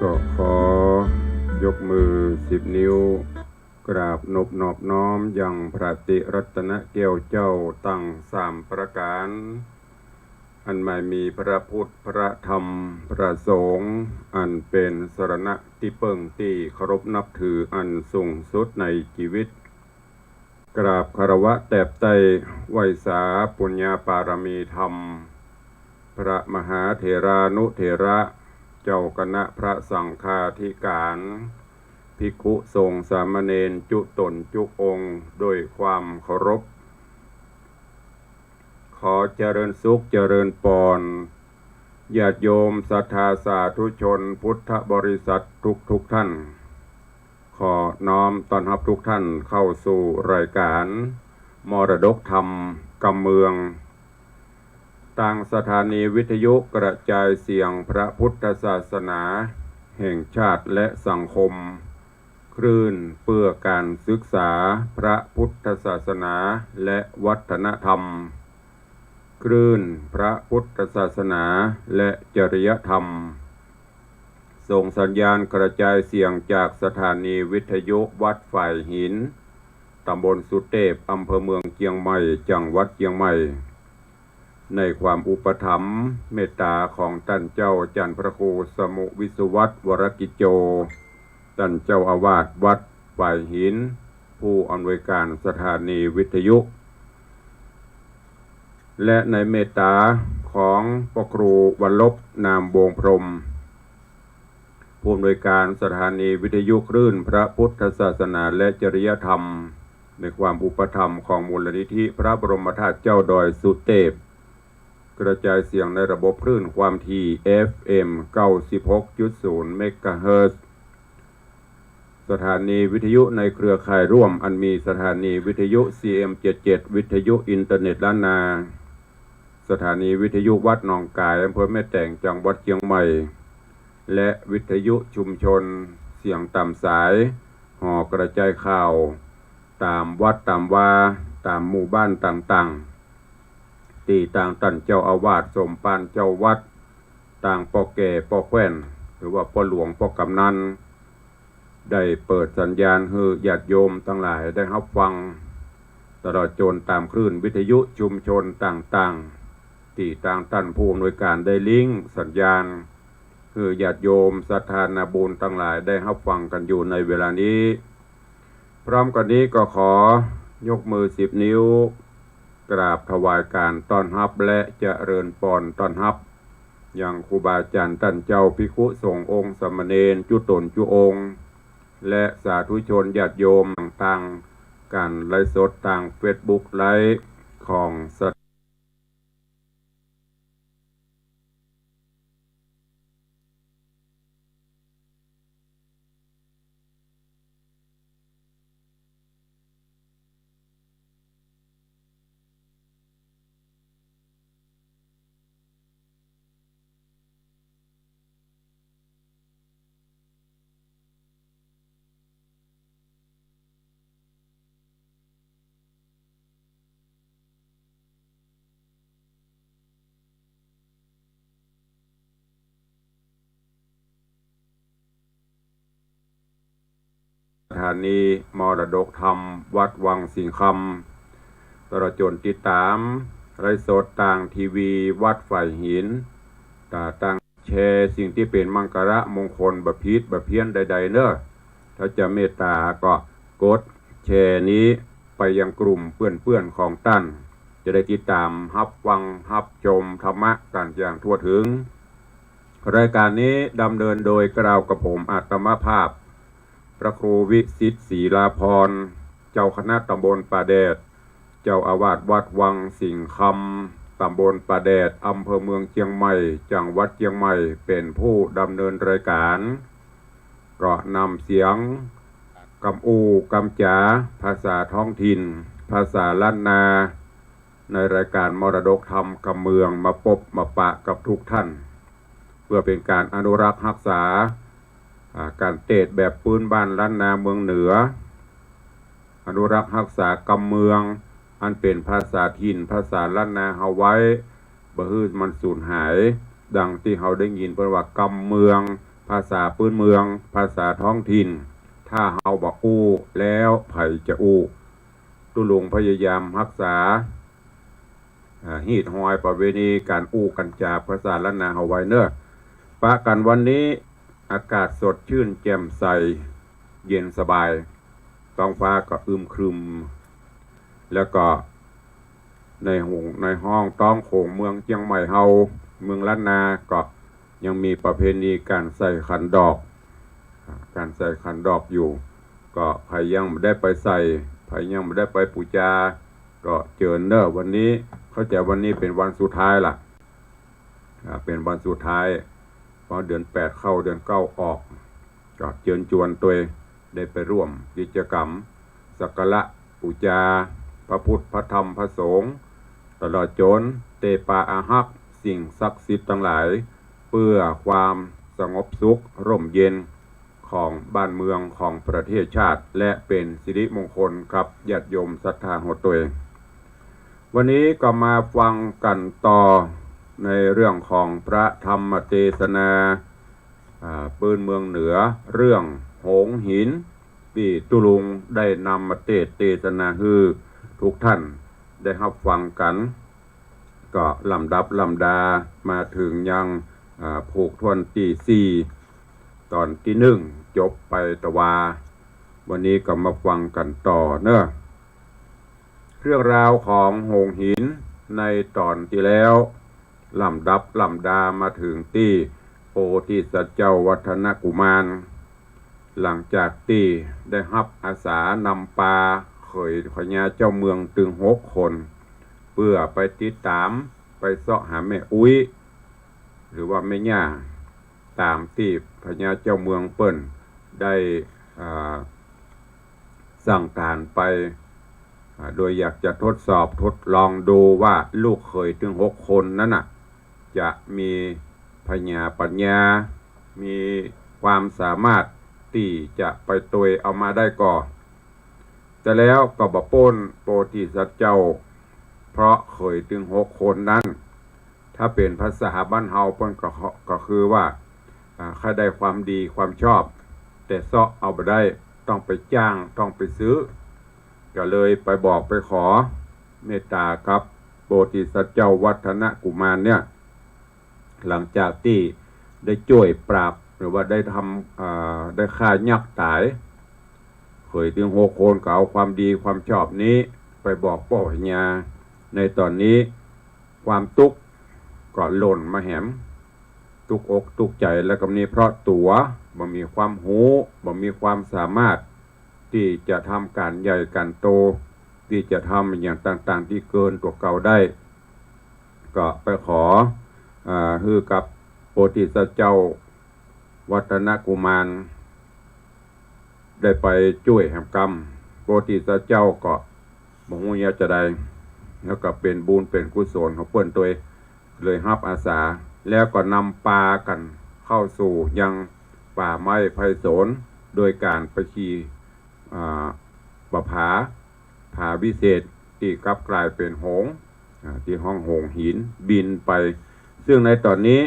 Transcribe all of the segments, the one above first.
ก็ขอยกมือ10 นิ้วกราบนอบน้อมยังพระติรัตนเกล้าเจ้าตั้ง3 ประการอันไม่มีพระพุทธพระธรรมพระสงฆ์อันเป็นสรณะที่เพิ่งที่เคารพนับถืออันสูงสุดในชีวิตกราบคารวะแตบไตไหวสาปุญญาปารมีธรรมพระมหาเถรานุเถระเจ้าคณะพระสังฆาธิการภิกขุสงฆ์สามเณรจุตนจุองค์ด้วยความเคารพขอเจริญสุขเจริญปอนญาติโยมศรัทธาสาธุชนพุทธบริษัททุกท่านขอน้อมต้อนรับทุกท่านเข้าสู่รายการมรดกธรรมกำเมืองต่างสถานีวิทยุกระจายเสียงพระพุทธศาสนาแห่งชาติและสังคมคลื่นเพื่อการศึกษาพระพุทธศาสนาและวัฒนธรรมคลื่นพระพุทธศาสนาและจริยธรรมส่งสัญญาณกระจายเสียงจากสถานีวิทยุวัดฝ่ายหินตำบลสุเทพอำเภอเมืองเชียงใหม่จังหวัดเชียงใหม่ในความอุปถัมภ์เมตตาของท่านเจ้าจันทร์พระครูสมุวิสุวัตวรกิจโจท่านเจ้าอาวาสวัดฝ่ายหินผู้อำนวยการสถานีวิทยุและในเมตตาของพระครูวรลบนามวงพรหมผู้อำนวยการสถานีวิทยุคลื่นพระพุทธศาสนาและจริยธรรมในความอุปถัมภ์ของมูลนิธิพระบรมธาตุเจ้าดอยสุเทพกระจายเสียงในระบบคลื่นความถี่ FM 96.0 เมกะเฮิรตซ์สถานีวิทยุในเครือข่ายร่วมอันมีสถานีวิทยุ CM77 วิทยุอินเทอร์เน็ตล้านนาสถานีวิทยุวัดหนองกายอำเภอแม่แตงจังหวัดเชียงใหม่และวิทยุชุมชนเสียงตามสายห่อกระจายข่าวตามวัดตามวาตามหมู่บ้านต่างๆที่ต่างท่านเจ้าอาวาสสมปานเจ้าวัดต่างพ่อแก่พ่อแคว้นหรือว่าพ่อหลวงพ่อกำนันได้เปิดสัญญาณให้ญาติโยมทั้งหลายได้รับฟังตลอดจนตามคลื่นวิทยุชุมชนต่างๆที่ต่างท่านผู้อำนวยการได้ลิงก์สัญญาณคือญาติโยมศรัทธานาบุญทั้งหลายได้รับฟังกันอยู่ในเวลานี้พร้อมกันนี้ก็ขอยกมือ10 นิ้วกราบถวายการต้อนรับและเจริญพรต้อนรับอย่างครูบาอาจารย์ท่านเจ้าภิกขุสงฆ์องค์สามเณรจุตนจุองค์และสาธุชนญาติโยมต่างๆการไลฟ์สดทาง Facebook ไลฟ์ของสถานีมรดกธรรมวัดวังสิงห์คำตลอดจนติดตามไลฟ์สดต่างทีวีวัดฝ่ายหินต่างแชร์สิ่งที่เป็นมังคละมงคลบะพิษบะเพี้ยนใดๆเนอะถ้าจะเมตตาก็กดแชร์นี้ไปยังกลุ่มเพื่อนๆของท่านจะได้ติดตามรับฟังรับชมธรรมะกันอย่างทั่วถึงรายการนี้ดำเนินโดยกล่าวกับผมอาตมาภาพพระครูวิสิทธิ์ศรีลาภรณ์เจ้าคณะตำบลป่าแดดเจ้าอาวาสวัดวังสิงห์คำตำบลป่าแดดอำเภอเมืองเชียงใหม่จังหวัดเชียงใหม่เป็นผู้ดำเนินรายการก็นำเสียงกำอูกำจ๋าภาษาท้องถิ่นภาษาล้านนาในรายการมรดกธรรมกำเมืองมาพบมาปะกับทุกท่านเพื่อเป็นการอนุรักษ์รักษาการเทศแบบพื้นบ้านล้านนาเมืองเหนืออนุรักษ์รักษากำเมืองอันเป็นภาษาถิ่นภาษาล้านนาเอาไว้บ่ฮื้อมันสูญหายดังที่เขาได้ยินเพิ่นว่ากำเมือง ภาษาพื้นเมืองภาษาท้องถิ่นถ้าเฮาบอกอู้แล้วไผจะอู้ตุลุงพยายามรักษาฮีดหอยประเวณีการอู้กันจาภาษาล้านนาเฮาไว้เนอะปะกันวันนี้อากาศสดชื่นแจ่มใสเย็นสบายท้องฟ้าก็อึมครึมแล้วก็ในห้องต้องโขงเมืองเชียงใหม่เฮาเมืองล้านนาก็ยังมีประเพณีการใส่ขันดอกอยู่ก็ใครยังไม่ได้ไปใส่ใครยังไม่ได้ไปปูจาก็เจิญเนอะวันนี้เข้าใจวันนี้เป็นวันสุดท้ายล่ะเป็นวันสุดท้ายพอเดือน8เข้าเดือน9ออกก็เชิญชวนตัวได้ไปร่วมกิจกรรมสักการะปูจาพระพุทธพระธรรมพระสงฆ์ตลอดจนเตปาอาหักสิ่งศักดิ์สิทธิ์ทั้งหลายเพื่อความสงบสุขร่มเย็นของบ้านเมืองของประเทศชาติและเป็นสิริมงคลกับญาติโยมศรัทธาของตัวเองวันนี้ก็มาฟังกันต่อในเรื่องของพระธรรมเทศนาปืนเมืองเหนือเรื่องหงหินที่ตุลุงได้นำมาเทศนาให้ทุกท่านได้รับฟังกันก็ลำดับลำดามาถึงยังผูกทวนที่4ตอนที่1จบไปตะวาวันนี้ก็มาฟังกันต่อเนอะเรื่องราวของหงหินในตอนที่แล้วลำดับลำดามาถึงที่โพธิสัตว์เจ้าวัฒนกุมารหลังจากที่ได้รับอาสานำปลาเขยพญาเจ้าเมืองถึง6 คนเพื่อไปติดตามไปเสาะหาแม่อุ้ยหรือว่าแม่ย่าตามที่พญาเจ้าเมืองเปิ้นได้สั่งการไปโดยอยากจะทดลองดูว่าลูกเขยถึง6 คนนั้นน่ะจะมีปัญญามีความสามารถที่จะไปตัวเอามาได้ก่อแต่แล้วก็บ่ป้นโพธิสัตว์เจ้าเพราะเขยถึง6 คนนั้นถ้าเป็นภาษาบ้านเฮาเปิ้นก็คือว่าถ้าได้ความดีความชอบแต่เสาะเอาไปได้ต้องไปจ้างต้องไปซื้อก็เลยไปบอกไปขอเมตตาครับโพธิสัตว์เจ้าวัฒนกุมารเนี่ยหลังจากที่ได้ช่วยปราบหรือว่าได้ทำได้ฆ่ายักษ์ตายเขยถึง6 คนก็เอาความดีความชอบนี้ไปบอกพ่อพญาในตอนนี้ความทุกข์ก็หล่นมาแหมทุกอกทุกใจและก็นี้เพราะตัวบ่มีความหูบ่มีความสามารถที่จะทำการใหญ่การโตที่จะทำอย่างต่างๆที่เกินตัวเก่าได้ก็ไปขอฮือกับโพธิสัตว์เจ้าวัฒนกุมารได้ไปช่วยแห่งกรรมโพธิสัตว์เจ้าก็บ่ฮู้อยากจะได้แล้วก็เป็นบุญเป็นกุศลของเปิ้นตัวเลยรับอาสาแล้วก็นำปลากันเข้าสู่ยังป่าไม้ไผ่สนโดยการไปขี่ผาวิเศษที่กลับกลายเป็นหงที่ห้องหงหินบินไปซึ่งในตอนนี้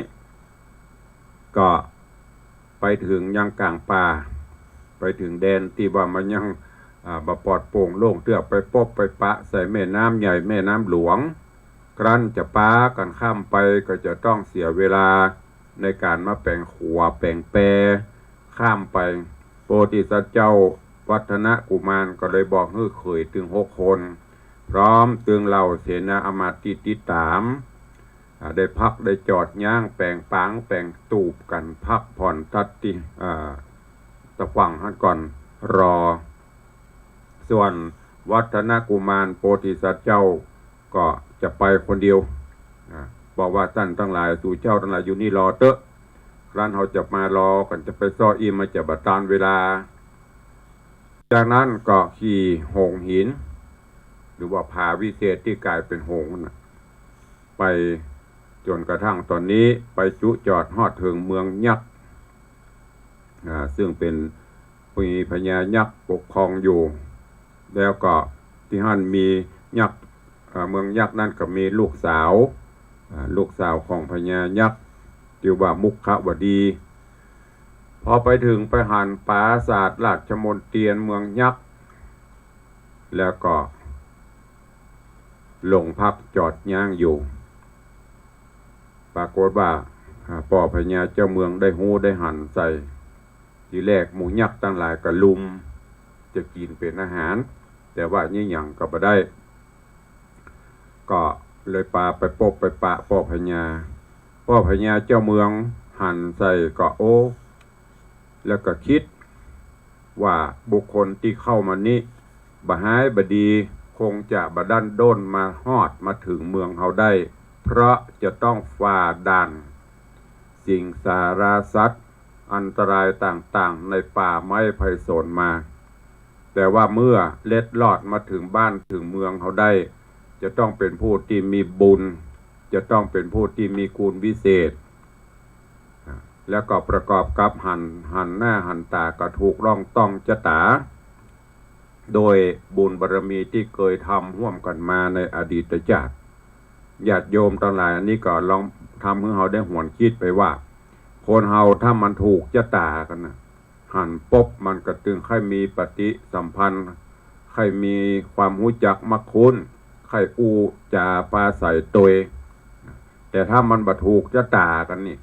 ก็ไปถึงยังกลางป่าไปถึงแดนที่ว่ามันยังบปลอดโปร่งโล่งเตื้อไปปบไปปะใส่แม่น้ำใหญ่แม่น้ำหลวงครั้นจะป้ากันข้ามไปก็จะต้องเสียเวลาในการมาแปลงขัวแปลงแปรข้ามไปโพธิสัตว์เจ้าวัฒนกุมารก็เลยบอกให้เขยถึง6 คนพร้อมตึงเหล่าเสนาอมาตย์ติดตามได้พักได้จอดย่างแปลงปังแปลงตูบกันพักผ่อนทัดที่ตะฟังหันก่อนรอส่วนวัฒนกุมารโพธิสัตว์เจ้าก็จะไปคนเดียวบอกว่าท่านทั้งหลายสู่เจ้าทั้งหลายอยู่นี่รอเตอะครั้นเขาจะมารอกันจะไปซ้ออีมาจะบัดตานเวลาจากนั้นก็ขี่หงหินหรือว่าผาวิเศษที่กลายเป็นหงไปจนกระทั่งตอนนี้ไปจุจอดฮอดถึงเมืองยักษ์ซึ่งเป็นมีพญายักษ์ปกครองอยู่แล้วก็ที่นั่นมียักษ์เมืองยักษ์นั่นก็มีลูกสาวของพญายักษ์ชื่อว่ามุขวดี พอไปถึงไปหันปราสาทราชมนเทียนเมืองยักษ์แล้วก็ลงพักจอดย่างอยู่ปรากฏว่าป่อพญาเจ้าเมืองได้หูได้หันใส่ทีแรกหมูยักษ์ตั้งหลายกระลุมจะกินเป็นอาหารแต่ว่านี่หยังก็บ่ได้ก็เลยปาไปปบไปปะป่อพญาเจ้าเมืองหันใส่ก็โอ้แล้วก็คิดว่าบุคคลที่เข้ามานี้บ่หายบดีคงจะบดันด้นมาฮอดมาถึงเมืองเขาได้เพราะจะต้องฝ่าด่านสิ่งสาราสัตว์อันตรายต่างๆในป่าไม้ไผ่สนมาแต่ว่าเมื่อเล็ดลอดมาถึงบ้านถึงเมืองเขาได้จะต้องเป็นผู้ที่มีบุญจะต้องเป็นผู้ที่มีคุณวิเศษแล้วก็ประกอบกับหันหน้าหันตากระถูกร่องต้องจะตาโดยบุญบารมีที่เคยทำร่วมกันมาในอดีตชาติญาติโยมทั้งหลายอันนี้ก็ลองทำให้เราได้หวนคิดไปว่าคนเฮาถ้ามันถูกจะตากันนะหันปบมันก็ตึงใครมีปฏิสัมพันธ์ใครมีความรู้จักมักคุ้นใครอูจาปาใส่ตัวแต่ถ้ามันบ่ถูกจะตากันนี่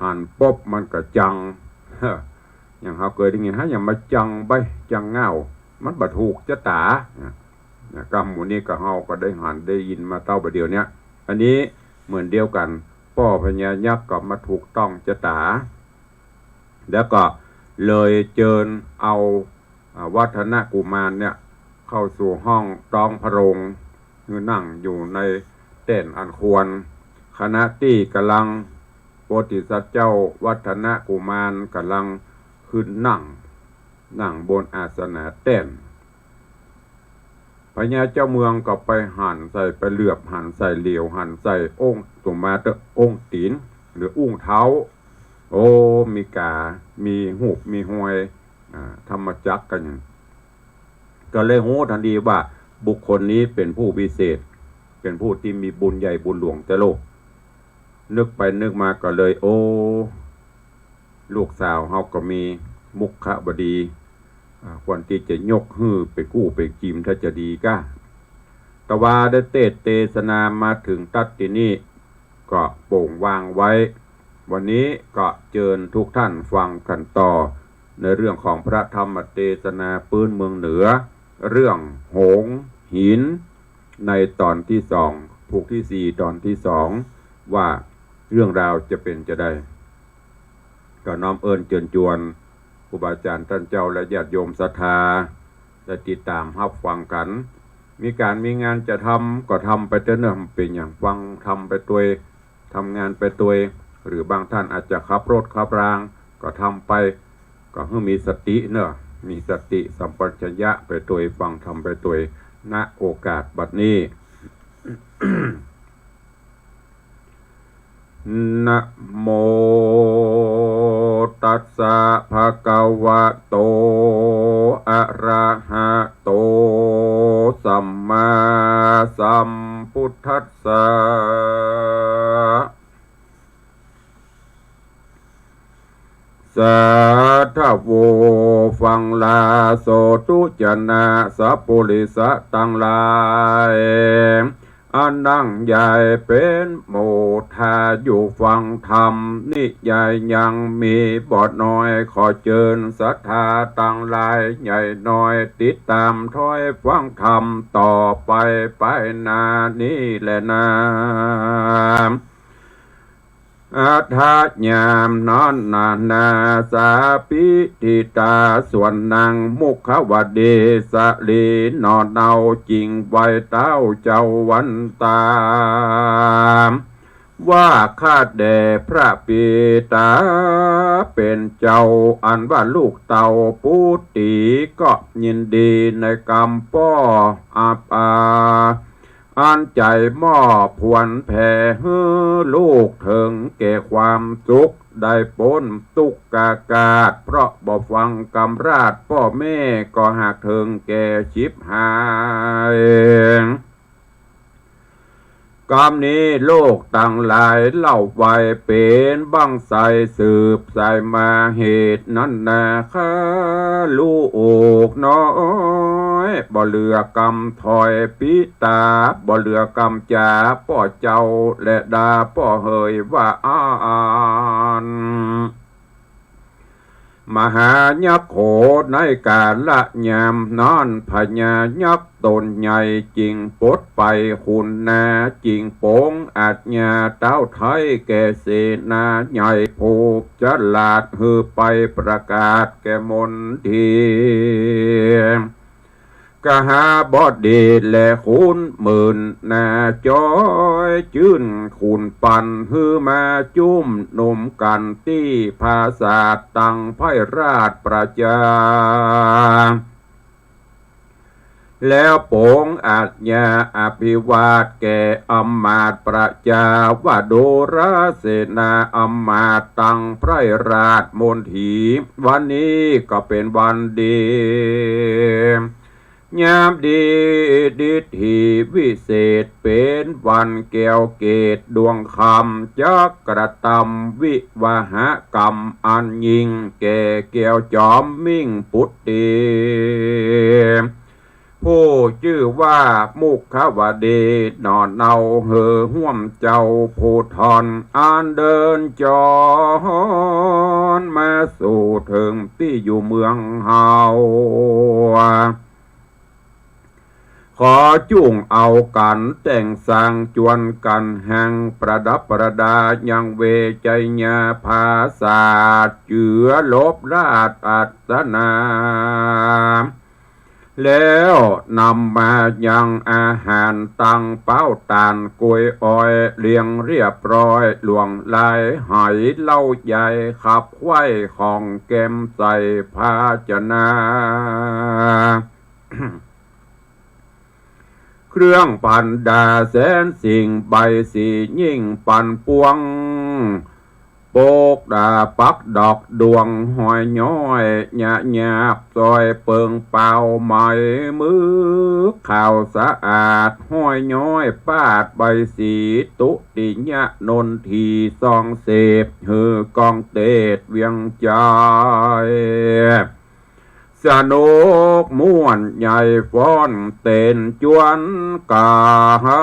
หันปบมันก็จังอย่างเขาเคยได้ยินฮะอย่างมาจังใบจังเงามันบ่ถูกจะตากรรมหมู่นี้ก็เฮาก็ได้หันได้ยินมาเต้าประเดี๋ยวเนี้ยอันนี้เหมือนเดียวกันป่อพญายักษ์ก็มาถูกต้องจะตาแล้วก็เลยเจิญเอาวัฒนกุมารเนี่ยเข้าสู่ห้องต้องพระโรงคือนั่งอยู่ในเต้นอันควรคณะที่กำลังโพธิสัตว์เจ้าวัฒนกุมารกำลังขึ้นนั่งบนอาสนะเต้นพญาเจ้าเมืองก็ไปหั่นใส่ไปเหลือบหั่นใส่เหลียวหั่นใส่องค์ตุมาเตองค์ตีนหรืออุ้งเท้าโอ้มีกามีหูบมีหวยธรรมจักรกันก็เลยหูทันทีว่าบุคคลนี้เป็นผู้พิเศษเป็นผู้ที่มีบุญใหญ่บุญหลวงแต่โลกนึกไปนึกมาก็เลยโอ้ลูกสาวเฮาก็มีมุขบดีควรที่จะยกฮื้อไปกู้ไปกิมถ้าจะดีก้าตะวาได้เทศนามาถึงตัดที่นี่ก็โป่งวางไว้วันนี้ก็เชิญทุกท่านฟังกันต่อในเรื่องของพระธรรมเทศนาปื้นเมืองเหนือเรื่องหงส์หินในตอนที่2ผูกที่4ตอนที่2ว่าเรื่องราวจะเป็นจะได้ก็น้อมเอิญเชิญชวนครูบาอาจารย์ท่านเจ้าและญาติโยมศรัทธาได้ติดตามรับฟังกันมีงานจะทำก็ทำไปเถอะเนอะเป็นอย่างฟังทำไปตัวทำงานไปตัวหรือบางท่านอาจจะขับรถขับรางก็ทำไปก็ให้มีสติเนอะมีสติสัมปชัญญะไปตัวฟังทำไปตัวณโอกาสบัดนี้ นะโมตัสสะภะคะวะโตอะระหะโตสัมมาสัมพุทธัสสะสาธุโวฟังลาโสตุจนะสัพพุริสะตังหลายอันนั่งใหญ่เป็นโมทาอยู่ฟังธรรมนิยายยังมีบอดน้อยขอเชิญศรัทธาตั้งหลายใหญ่น้อยติดตามถ้อยฟังธรรมต่อไปนานี้แหละนาอาทาญามนอนนาสาปิติตาส่วนนางมุขวเดสะลีนอนเอาจริงไว้เต้าเจ้าวันตามว่าข้าแด่พระปิตาเป็นเจ้าอันว่าลูกเต่าปูติก็ยินดีในกรรมป้ออันใจมอบผวนแผ่ฮื้อลูกถึงแก่ความสุขได้พ้นทุกกากาศเพราะบ่ฟังกำราดพ่อแม่ก็หากถึงแก่ชิบหาย กรรมนี้โลกต่างหลายเล่าไว้เป็นบังไสสืบสายมาเหตุนั้นนาค่าลูกน้อยบ่เหลือกรรมถอยปิตาบ่เหลือกรรมจ่าป่อเจ้าและดาป่อเฮยว่าอ่านมหายักษ์โขในกาละยามนอนพญายักษ์ตนใหญ่จริงปดไปคุณนาจริงโป้งอาจญาเต้าไทยแก่เสนาใหญ่ผูกจลาดฮือไปประกาศแก่มนทีกหาบอดีและคุณหมื่นนาจอยจื่นคุณปันฮือมาจุ่มนมกันที่ภาษาตังไพราชประจาแล้วโปงอาจญาอภิวาทแก่อำมาตย์ประจาวโดราเสนาอำมาตย์ตังไพราชมนถีวันนี้ก็เป็นวันดียามดีดิถีวิเศษเป็นวันแก้วเกตดวงคำจักกระทำวิวหกรรมอันยิ่งแก่แก้วจอมมิ่งปุตติผู้ชื่อว่ามุขวดีนอนเนาเหอห่วมเจ้าผู้ทอนอ่านเดินจรมาสู่ถึงที่อยู่เมืองเฮาขอจุ่งเอากันแต่งสร้างจวนกันแห่งประดับประดายังเวใจญาภาษาเจือลบราชอัตนาแล้วนำมายังอาหารตั้งเป้าตานกล้วยอ้อยเลี้ยงเรียบร้อยหลวงลายหอยเล่าใหญ่ขับไว้ของแก้มใส่ภาชนะ เครื่องปันดาแสนสิ่งใบสียิ่งปันปวงโปกดาปักดอกดวงหอยย้อยหยาหยาบซอยเปิงเป่าไหมมือข่าวสะอาดหอยย้อยปาดใบสีตุติยะนนทีซองเสพหือกองเตดเวียงใจสนุกม่วนใหญ่ฟ้อนเต้นจวนกาหั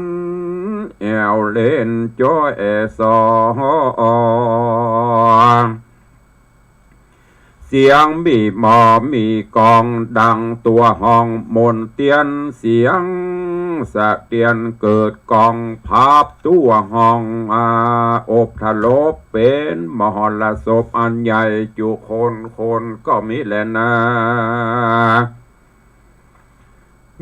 นแอวเล่นจ้อยสอเสียงมีหมอมีกองดังตัวห้องมนเตียนเสียงสะเตียนเกิดกองภาพตัวห้องอบทะลบเป็นมหรสพอันใหญ่จุคนก็มีแลนะ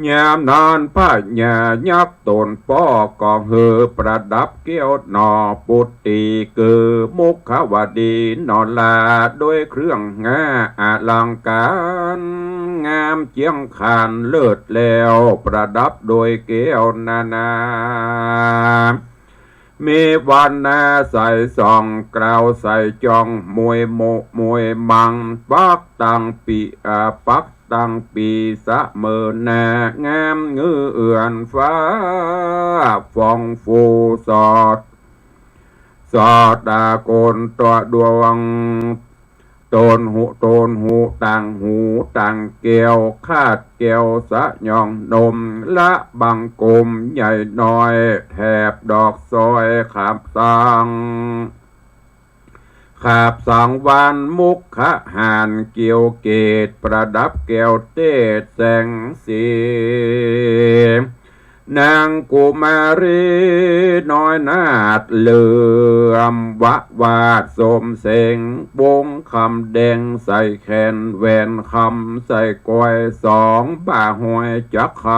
ยามนานผ้าหญ้ายักตนป้อกองเฮือประดับเกี้ยวหนอปุตติคือมุขวดีนอนลาด้วยเครื่องงาอลังการงามเจียงขานเลิศแล้วประดับโดยเกี้ยวนานามีวันนาใส่ซองกล่าวใส่จองมวยโมมวยมังปักตังปีปักตั้งปีสะเมินนางามเงือเอื่อนฟ้าฟองฟูสอดดาโกนตัวดวงโตนหูต่างหูต่างเกียวคาดเกียวสะยองนมละบังกลมใหญ่น้อยแถบดอกซอยขับสังขาบสังวานมุกขหานเกี่ยวเกตประดับแก้วเตศแสงสีนางกุมารีน้อยนาดเหลื่อมวาดสมเสงวงคำแดงใส่แขนแหวนคำใส่ก้อยสองบ่าหวยจักคำ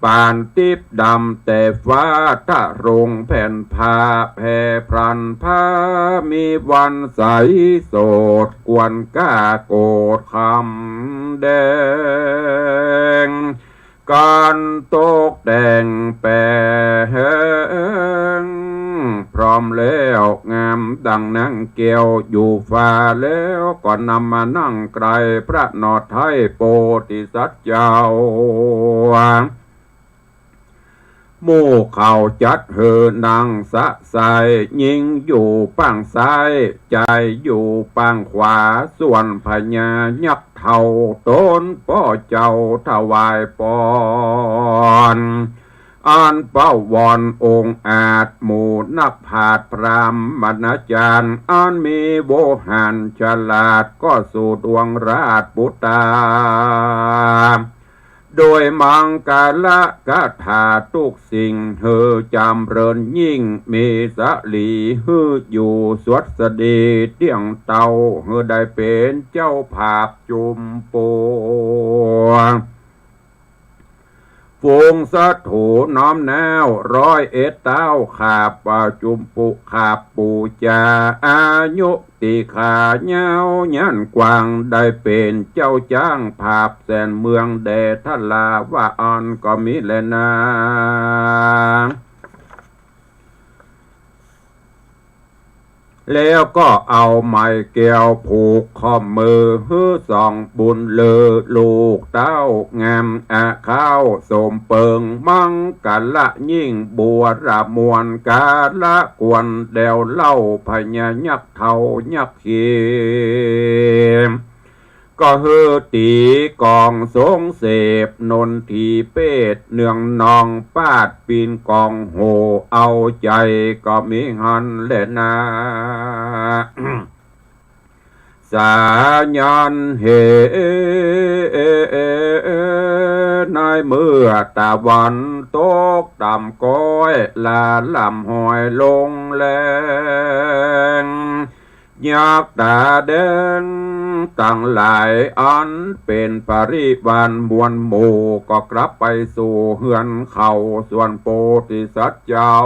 ปานติบดำแต่ฟ้าทะรงแผ่นผ้าแผ่พรันผ้ามีวันใสโสดกวนก้าโกดคำแดงการตกแต่งแปลงพร้อมแล้วงามดังนั่งเกี่ยวอยู่ฟ้าแล้วก็นำมานั่งไกลพระนอไทยโพธิสัตว์เจ้า หมู่เขาจัดเหือนางสะใสยิงอยู่ปังซ้ายใจอยู่ปังขวาส่วนพญายักษ์เท่าต้นป้อเจ้าถวายปอนอ่านเป้าวอนองค์อาจหมู่นักผาดพรามมณาจารย์อ่านมีโวหารฉลาดก็สู่ดวงราชปุตตาโดยมังกาละกะถาทุกสิ่งเธอจำเริญยิ่งมีสลีฮืออยู่สวดสดีเตียงเตาเธอได้เป็นเจ้าภาพจุมปูฝูงสะถูน้อมแนว101เต้าขาบจุมปุขาบปูจาอายุติขาเงายันกวางได้เป็นเจ้าจ้างภาพแสนเมืองแดทลาว่าอ่อนก็มีแลนาแล้วก็เอาไม้แก้วผูกข้อมือฮื้อสองบุญเลอลูกเต้างามข้าวสมเปิงมังกะละยิ่งบัวระมวลกาละกวนเดวเล่าพญายักษ์เท่ายักษ์เขียมก็เฮือตีกองสงเสพนนทีเป็ดเนืองนองปาดปีนกองโหเอาใจก็มีหันแลนา สายันเหในเมื่อตะวันตกต่ำก้อยลาลำหอยลงแรงยักตาแดงตั้งหลายอันเป็นปริวารมวลหมู่ก็กลับไปสู่เฮือนเขาส่วนโพธิสัตว์เจ้า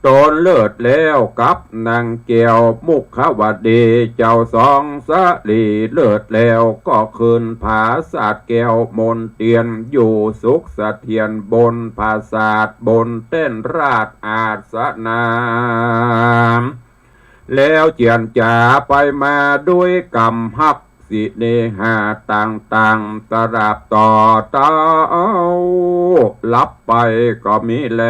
ตนเลิศแล้วกับนางแก้วมุขวดีเจ้าสองสะลีเลิศแล้วก็คืนผาศาสตร์แก้วมนเตียนอยู่สุขเสถียรบนผาศาสตร์บนเต้นราชอาสนามแล้วเจียนจ่าไปมาด้วยกรรมฮักสิเนหาต่างๆตราบต่อเต้าลับไปก็มีแล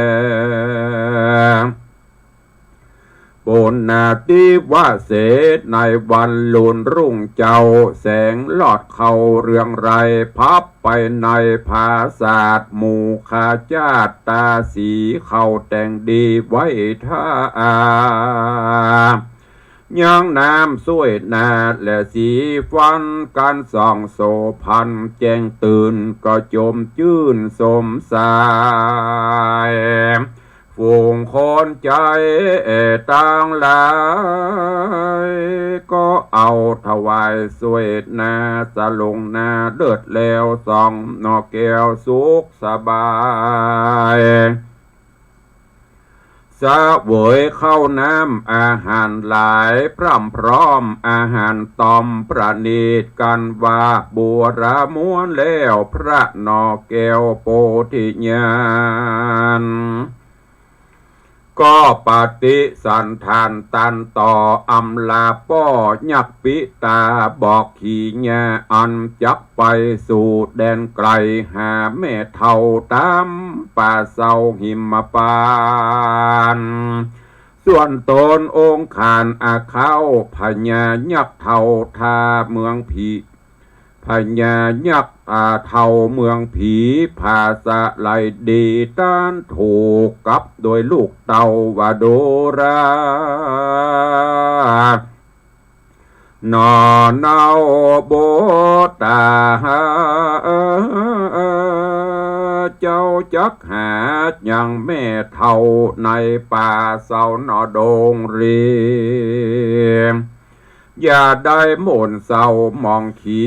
บนนาทีว่าเสดในวันลุนรุ่งเจ้าแสงลอดเข้าเรืองไรพับไปในภาศาสตร์หมู่ขาจาตตาสีเข้าแต่งดีไว้ท่าย่างน้ำสวยนาและสีฟันการส่องโสพันแจ้งตื่นก็จมจื่นสมสายฝูงคนใจต่างหลายก็เอาถวายสวยนาสลงนาเลิศแล้วส่องนอกแก้วสุขสบายสะเวยเข้าน้ำอาหารหลายพร่ำพร้อมอาหารตอมประณีตกันว่าบัวระม้วนแล้วพระนอแก้วโพธิญาณก็ปฏิสันทานตันต่ออำลาป้อยักปิตาบอกขี่แง่อันจักไปสู่แดนไกลหาแม่เท่าตามป่าเศร้าหิมปานส่วนตนองค์ขานอาเข้าพญายักษ์เท่าทาเมืองผีพญายักษ์เท่าเมืองผีภาษาไหลดีต้านถูกกับโดยลูกเต่าวาโดรานอนเอาโบตาเจ้าจักหายังแม่เท่าในป่าเศร้านอดงเรียมอย่าได้หม่นเศร้ามองขี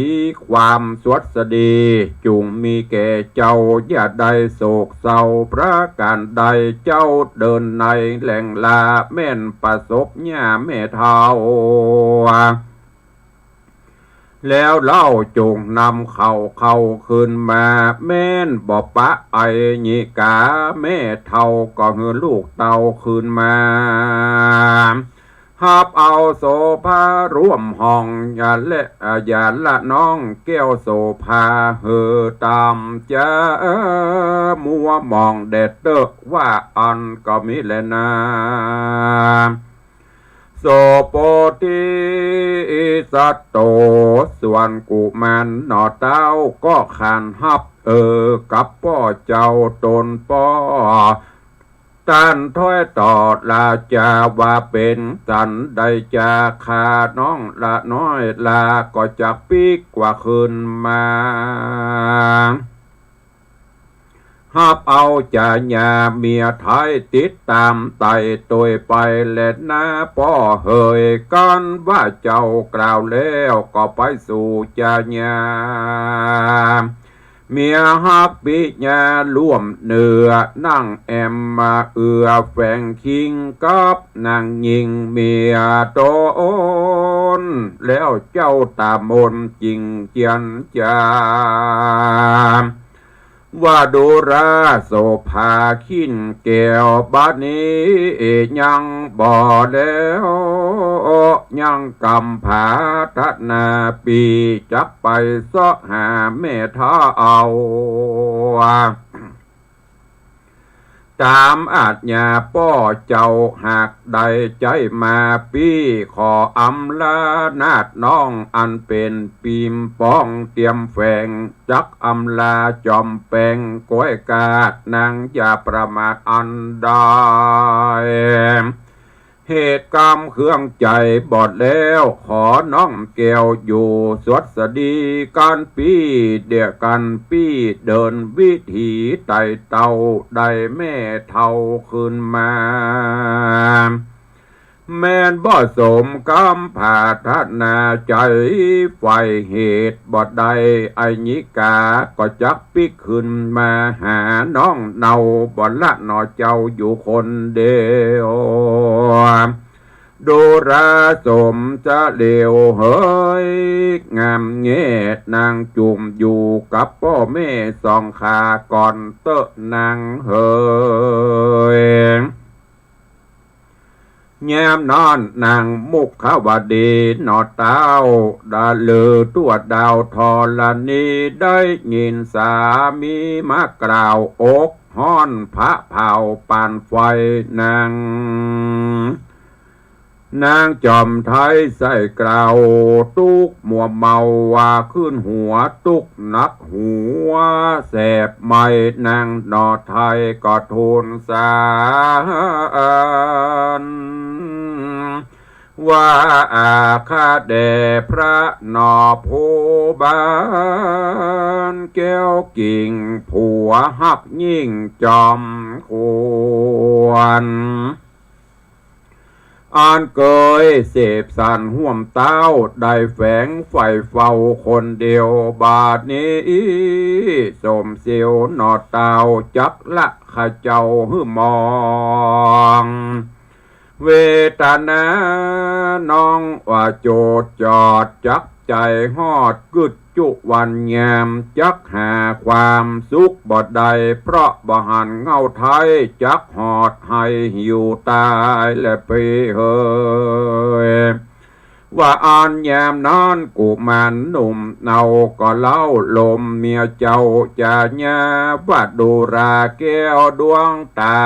ความสวดสดีจุงมีแก่เจ้าอย่าได้โศกเศร้าพระการใดเจ้าเดินในแหล่งลาแม่นประสบหญ้าแม่เท่าแล้วเล่าจงนำเข้าขึ้นมาแม่นบ่ปะไอญิกาแม่เท่าก็เฮือลูกเต่าขึ้นมา หับเอาโสภาร่วมห้องอย่าละน้องแก้วโสภาตามจะมัวมองเด็ดเตอว่าอันก็มีแลนาโสโปติสัตโตส่วนกุมารหนอเต้าก็ขานหับกับป้อเจ้าตนป้อต้านถ้อยตอดลาจาว่าเป็นสันใดจาขาน้องละน้อยลาก็จะปีกกว่าคืนมาหับเอาจาญาเมียไทยติดตามไต่ตัวไปเล็ดหน้าป้อเฮยกันว่าเจ้ากล่าวแล้วก็ไปสู่จาญาเมียฮับปิญาล่วมเนื้อนั่งแอมมาแฝงคิงกับนางยิงเมียโตนแล้วเจ้าตามนจริงเจียนจาว่าดูราโสภาขินแก้วบัดนี้ยังบ่แล้วยังกำผาทัดนาปีจักไปเสาะหาเมธาเอาตามอาจญาป้อเจ้าหากใดใจมาปีขออำลานาดน้องอันเป็นปีมป้องเตรียมแฝงจักอำลาจอมแปงก้อยกาดนางอย่าประมาทอันใดเหตุกรรมเครื่องใจบอดแล้วขอน้องแก้วอยู่สวดสดีการปีเดียกันปีเดินวิถีไต่เต่าได้แม่เท่าขึ้นมาแม่นบ่สมกำผาทัดนาใจไฟเหตุบอดใดไอญิกาก็จักปิกขึ้นมาหาน้องเนาบ่ละหนอเจ้าอยู่คนเดียวดูราสมจะเลวเฮ้ยงามเงดนางจุ่มอยู่กับพ่อแม่สองขาก่อนเตอะนางเฮ้ยแย้มนอนนางมุกขวดีนอเต้าดาลือตัวดาวทอลนีได้ยินสามีมากล่าวอกห้อนพระเผาปานไฟนางจอมไทยใส่กล่าวตุกมัวเมาว่าขึ้นหัวตุกนักหัวแสบไม่นางนอไทยก็ทูลสารว่าอาคาเดพระนอผู้บานแก้วกิ่งผัวหักยิ่งจอมควรอ่านเกยเสพสันห่วมเต้าได้แฝงไฟเฝ้าคนเดียวบาดนี้สมเสียวนอเต้าจักละข้าเจ้าหืมองเวทนาน้องว่าโจดจอดจักใจฮอดกึดจุวันแยมจักหาความสุขบ่ได้เพราะบ่หันเงาไทยจักหอดให้หิวตายและไปเฮยว่าอ่อนแยมนอนกุมารหนุ่มเนาก็เล่าลมเมียเจ้าจะญาว่าดูราแก้วดวงตา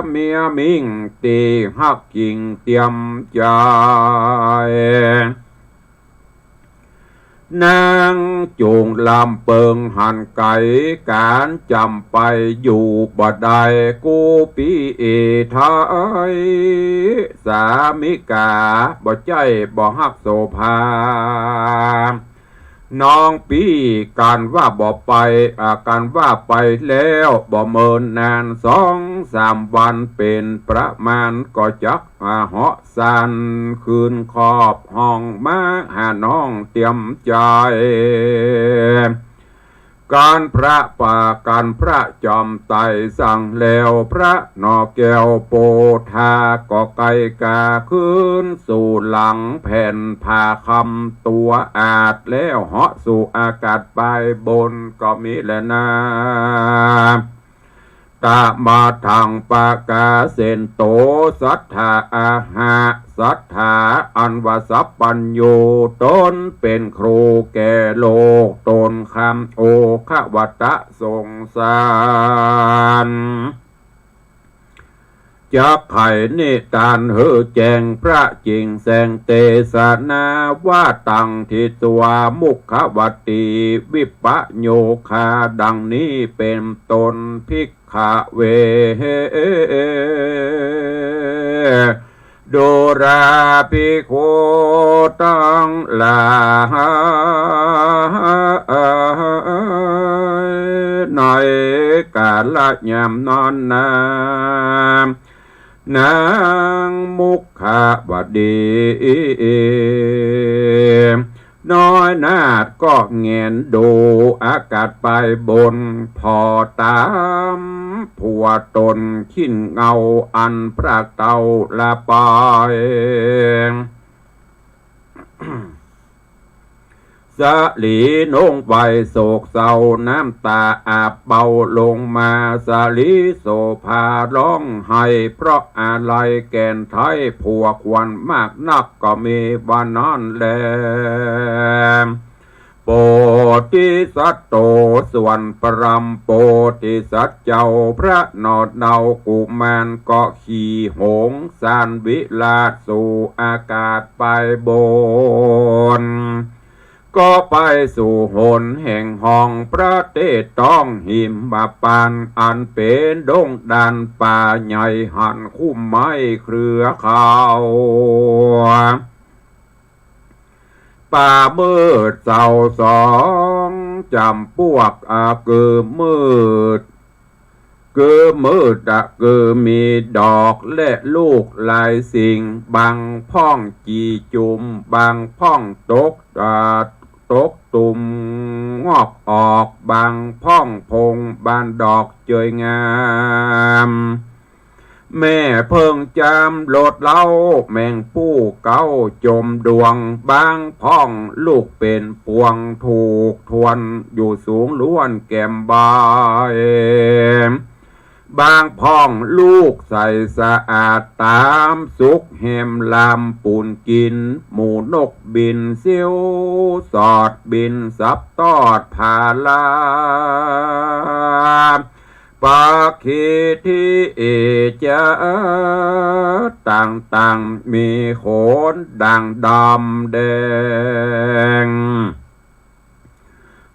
เมียมิ่งตีหักกิ่งเตรียมใจนางจูงลำเปิงหันไก่การจำไปอยู่บ่ได้กูปีไทยสามิกาบ่ใจบ่ฮักโสภาน้องปีการว่าบ่ไปการว่าไปแล้วบ่เมินนาน2-3 วันเป็นประมาณก็จักเหาะสันคืนขอบห้องมาหาน้องเตรียมใจการพระป่าการพระจอมไตสั่งแล้วพระนอแก้วโปธาก็ไกกาขึ้นสู่หลังแผ่นผ้าคำตัวอาจแล้วเหาะสู่อากาศไปบนก็มีแลนา ตามาทางปากาเซนโตสัทธาอาหาสัทธาอันวสัพปัญโยตนเป็นครูแก่โลกตนคำโอขวัตะสงสารจะไข่นิทานเฮอแจงพระจริงแสงเตสนาว่าตังทิตัวมุขวัตติวิปะโยคาดังนี้เป็นตนภิกขเวโดราภิกขุตังลาในกาลยามนอนนานางมุขวดีน้อยนาดก็เงียนดูอากาศไปบนพอตามผัวตนขิ้นเงาอันพระเต่าละไปสะหลีนงไปโศกเศร้าน้ำตาอาบเบาลงมาสะหลีโสภาร้องไห้เพราะอะไรแก่นไทยผัวควันมากนักก็มีบ้านนั้นแลโปธิสัตโตส่วนปรำโปธิสัตเจ้าพระนอดเนากุมารก็ขี่หงสานวิลาศสู่อากาศไปบนก็ไปสู่หนแห่งห้องประเทศต้องหิมบาปานอันเป็นดงดันป่าใหญ่หันคุ้มไม้เครือเขาป่ามืดเศร้าสองจำพวกเกือมืดมีดอกและลูกหลายสิ่งบางพ่องจีจุมบางพ่องตกตุ่มงอกออกบางพ่องพงบานดอกเจยงามแม่เพิ่งจำโลดเล่าแมงปู้เก้าจมดวงบางพ่องลูกเป็นปวงถูกทวนอยู่สูงล้วนแก้มบายบางพ่องลูกใส่สะอาดตามสุกแหมลำปูนกินหมูนกบินเสียวสอดบินสับตอดผาลาปาคีที่จะต่างมีโขนด่างดำแดง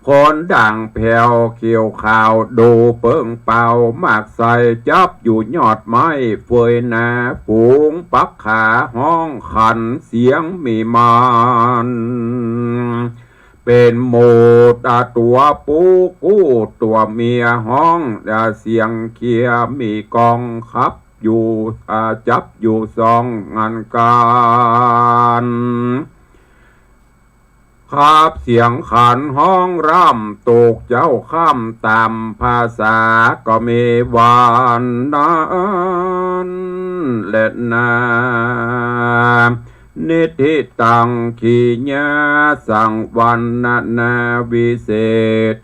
คนด่างแผ่วเขียวขาวดูเปิงเป่ามากใส่จับอยู่ยอดไม้เฟยนาฝูงปักขาห้องขันเสียงมีมันเป็นโมดตัวปูกู้ตัวเมียห้องเสียงเคียมีกองขับอยู่จับอยู่สองงานการครับเสียงขันห้องร่ำตกเจ้าข้ามตามภาษาก็มีวานนั้นและนานิธิตังขีญาสังวันนาวิเศษ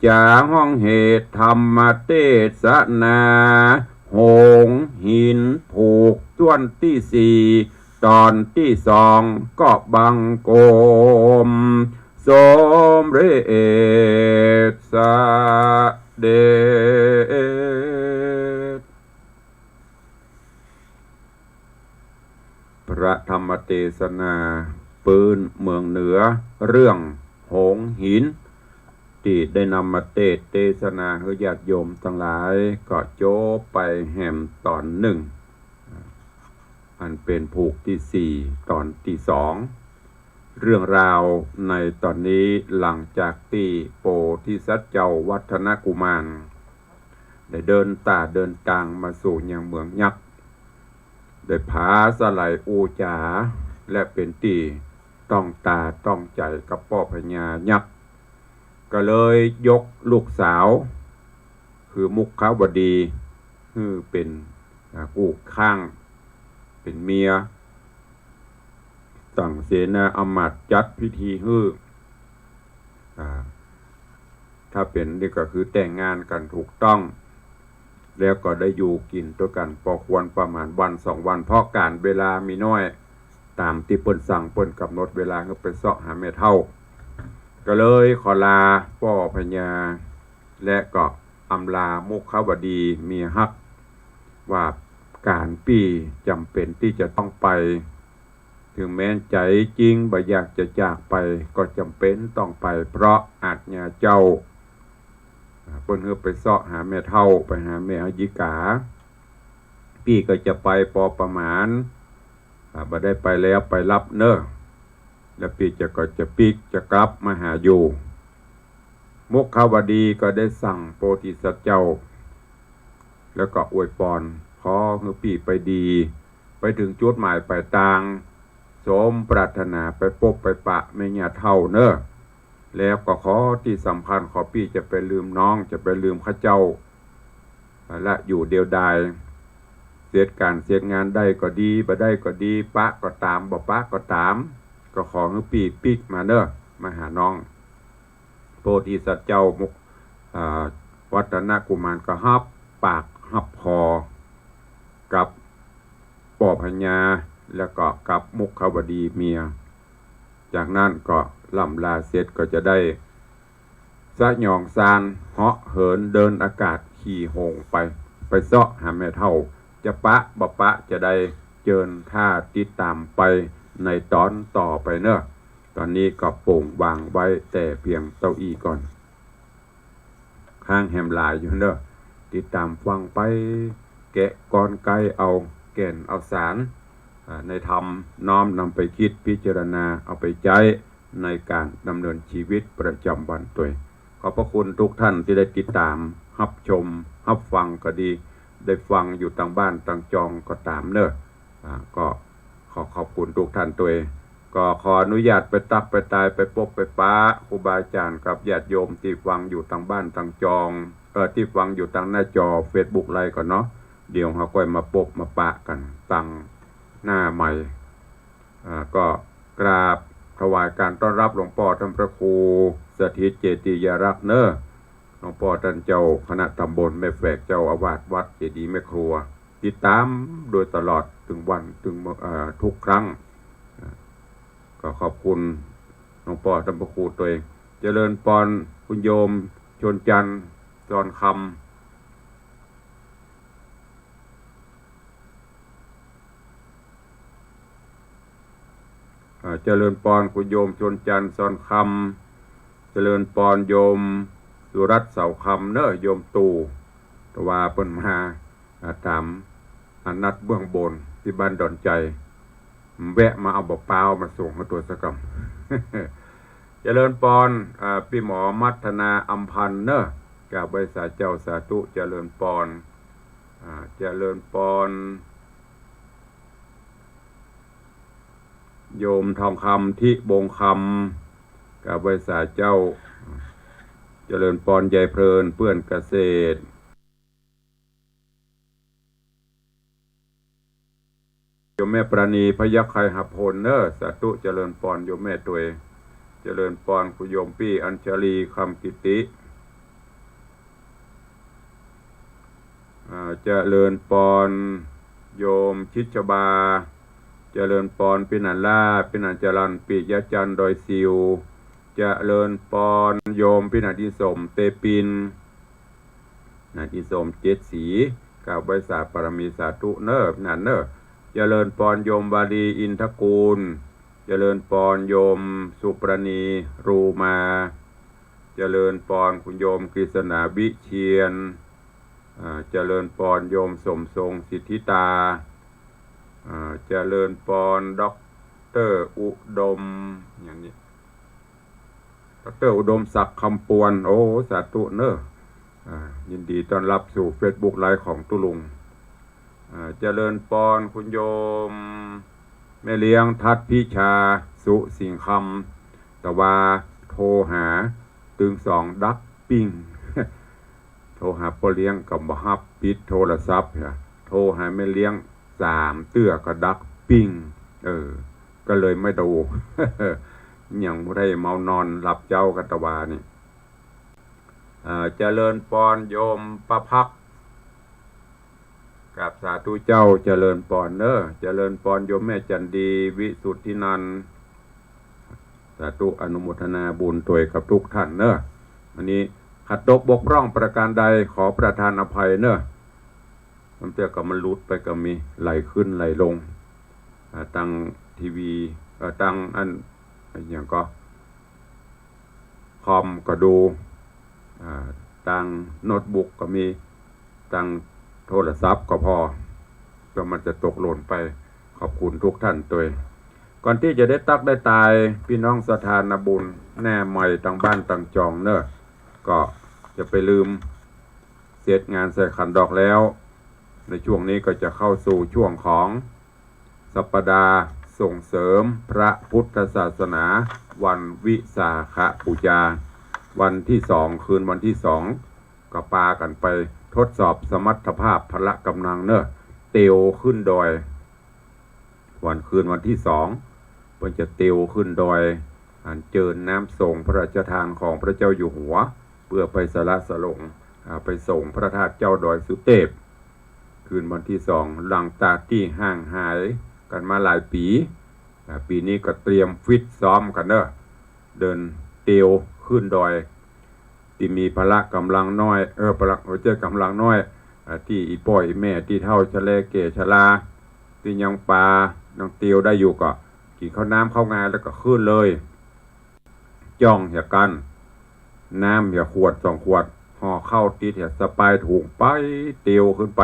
จาห้องเหตุธรรมเทศนาหงหินผูกต้วนที่สี่ตอนที่สองก็บังโกมสมเรศสเดชพระธรรมเทศนาปืนเมืองเหนือเรื่องหงหินที่ได้นำมาเทศนาให้ญาติโยมทั้งหลายก็โจบไปแห่มตอนหนึ่งอันเป็นผูกที่สี่ตอนที่สองเรื่องราวในตอนนี้หลังจากที่โพธิสัตว์เจ้าวัฒนกุมารได้เดินกลางมาสู่ยังเมืองยักษ์ได้ผาสลายอูจาและเป็นที่ต้องตาต้องใจกับพ่อพญายักษ์ก็เลยยกลูกสาวคือมุขวดีคือเป็นกูข้างเป็นเมียตั้งเสนาอมาตย์จัดพิธีถ้าเป็นนี่ก็คือแต่งงานกันถูกต้อง แล้วก็ได้อยู่กินตัวกันพอควรประมาณวัน2 วันเพราะการเวลามีน้อยตามที่เปิ้นสั่งเปิ้นกำหนดเวลาก็ไปเสาะหาแม่เฒ่าก็เลยขอลาพ่อพญาและก็อำลามุขวดีเมียฮักว่าการปีจำเป็นที่จะต้องไปถึงแม้นใจจริงบ่อยากจะจากไปก็จำเป็นต้องไปเพราะอาจญาเจ้าเปิ้นเฮือไปเสาะหาแม่เฒ่าไปหาแม่อยิกาพี่ก็จะไปพอประมาณบ่ได้ไปแล้วไปรับเนอะแล้วพี่ก็จะปีกจะกลับมาหาอยู่มุขวดีก็ได้สั่งโพธิสัตว์เจ้าแล้วก็อวยพรขอให้พี่ไปดีไปถึงจุดหมายปลายทางสมปรารถนาไปพบไปปะแม่ย่าเฒ่าเนอะแล้วก็ขอที่สำคัญขอพี่จะไปลืมน้องจะไปลืมข้าเจ้าและอยู่เดียวดายเสียการเสียงานได้ก็ดีบ่ได้ก็ดีปะก็ตามบ่ปะก็ตามก็ขอให้พี่ปิกมาเนอะมาหาน้องโพธิสัตว์เจ้ามุกวัฒนกุมารก็ฮับปากฮับพอกับป่อพญาแล้วก็กับมุขวดีเมียจากนั้นก็ล่ำลาเสร็จก็จะได้สะหยองซานเหาะเหินเดินอากาศขี่หงไปเสาะหาแม่เฒ่าจะปะบ่ปะจะได้เจิญท่าติดตามไปในตอนต่อไปเนอะตอนนี้ก็โป่งวางไว้แต่เพียงเก้าอี้ก่อนข้างแหมลายอยู่เนอะติดตามฟังไปแกะกรไกเอาแก่นเอาสารในธรรมน้อมนำไปคิดพิจารณาเอาไปใช้ในการดำเนินชีวิตประจำวันตัวขอบพระคุณทุกท่านที่ได้ติดตามรับชมรับฟังก็ดีได้ฟังอยู่ต่างบ้านต่างจองก็ตามเนอะก็ขอบคุณทุกท่านตัวก็ขออนุญาตไปตักไปตายไปพบไปป้าครูบาอาจารย์กับญาติโยมที่ฟังอยู่ต่างบ้านต่างจองที่ฟังอยู่ต่างหน้าจอ Facebook ไลฟ์ก่อนเนาะเดี๋ยวเราค่อยมาพบมาปะกันตั้งหน้าใหม่ก็กราบถวายการต้อนรับหลวงพ่อท่านพระครูสถิตเจติยรักษ์เนอะหลวงพ่อท่านเจ้าคณะตำบลแม่แฝกเจ้าอาวาสวัดเจดีย์แม่ครัวติดตามโดยตลอดถึงวันถึงทุกครั้งก็ขอบคุณหลวงพ่อท่านพระครูตัวเองเจริญพรคุณโยมชนจันทร์จรคำเจริญพรคุณโยมชนจันทร์ซอนคำเจริญพรโยมสุรัตน์เสาคำเนอะโยมตู่ตว่าเปิ้นมาถามอนัดเบื้องบนที่บ้านดอนใจแวะมาเอาบ่เปล่ามาส่งมาตัวสักคำเจริญพรพี่หมอมัทนาอัมพันธ์เนอะกับบริษัทเจ้าสาธุเจริญพรเจริญพรโยมทองคำที่บงคำกับบริษัทเจ้าเจริญพรใหญ่เพลินเพื่อนเกษตรโยมแม่ปราณีพยัคฆ์ไคหับพลเนอสาธุเจริญพรโยมแม่ตัวเจริญพรคุณโยมปี้อัญชลีคำกิติเจริญพรโยมชิชบาเจริญพรปินันลาปินันจรันปิยจันทร์ดอยซิวเจริญพรโยมปินันดิสมเตปินนันดิสมเจ็ดสีกับบริษัทปรมีสาธุเนอนันเนอเจริญพรโยมบาลีอินทกูลเจริญพรโยมสุปรณีรูมาเจริญพรคุณโยมกฤษณาวิเชียนเจริญพรโยมสมทรงสิทธิตาเจริญพรด็อกเตอร์อุดมอย่างนี้ด็อกเตอร์อุดมศักดิ์คำปวนโอ้สาธุเนอะยินดีต้อนรับสู่ Facebook ไลฟ์ของตุลุงเจริญพรคุณโยมแม่เลี้ยงทัดพิชาสุสิงคำแต่ว่าโทรหาตึง2ดักปิ้ง โทรหาพ่อเลี้ยงกับบ่ฮับปิดโทรศัพท์โทรหาแม่เลี้ยง3เตื้อก็ดักปิ้งก็เลยไม่ดู ยังไม่ได้เมานอนหลับเจ้ากัตวานี่เจริญพรโยมประภัก กับสาธุเจ้าเจริญปอนเนอเจริญปอนโยมแม่จันดีวิสุทธินันท์สาธุอนุโมทนาบุญตัวยกับทุกท่านเนอะวันนี้ขัดตกบกพร่องประการใดขอประทานอภัยเนอะมันเจ้าก็มันลุดไปก็มีไหลขึ้นไหลลงตั้งทีวีตั้งอันอย่างก็คอมก็ดูตั้งโน้ตบุ๊กก็มีตั้งโทรศัพท์ก็พอก็มันจะตกหล่นไปขอบคุณทุกท่านตัวก่อนที่จะได้ตักได้ตายพี่น้องสถานบุญแน่ใหม่ต่างบ้านต่างจองเนอะก็จะไปลืมเสร็จงานใส่ขันดอกแล้วในช่วงนี้ก็จะเข้าสู่ช่วงของสัปดาห์ส่งเสริมพระพุทธศาสนาวันวิสาขบูชาวันที่2คืนวันที่2ก็ปากันไปทดสอบสมรรถภาพพละกำลังเนอะเตียวขึ้นดอยวันคืนวันที่2มันจะเตียวขึ้นดอยอันเจิญน้ำส่งพระราชทานของพระเจ้าอยู่หัวเพื่อไปสละสลงไปส่งพระธาตุเจ้าดอยสุเทพคืนวันที่2หลังจากที่ห่างหายกันมาหลายปีปีนี้ก็เตรียมฟิตซ้อมกันเนอะเดินเตียวขึ้นดอยที่มีพละกำลังน้อยพละหัวใจกำลังน้อยที่อีป่อยแม่ที่เท่าชะเลเกชลาที่ยังปลายังเตียวได้อยู่ก็กินข้าวน้ำเข้างานแล้วก็ขึ้นเลยจ้องเหี่ยกันน้ำเหี่ยขวด2 ขวดห่อเข้าตีเหี่ยสปายถุงไปเตียวขึ้นไป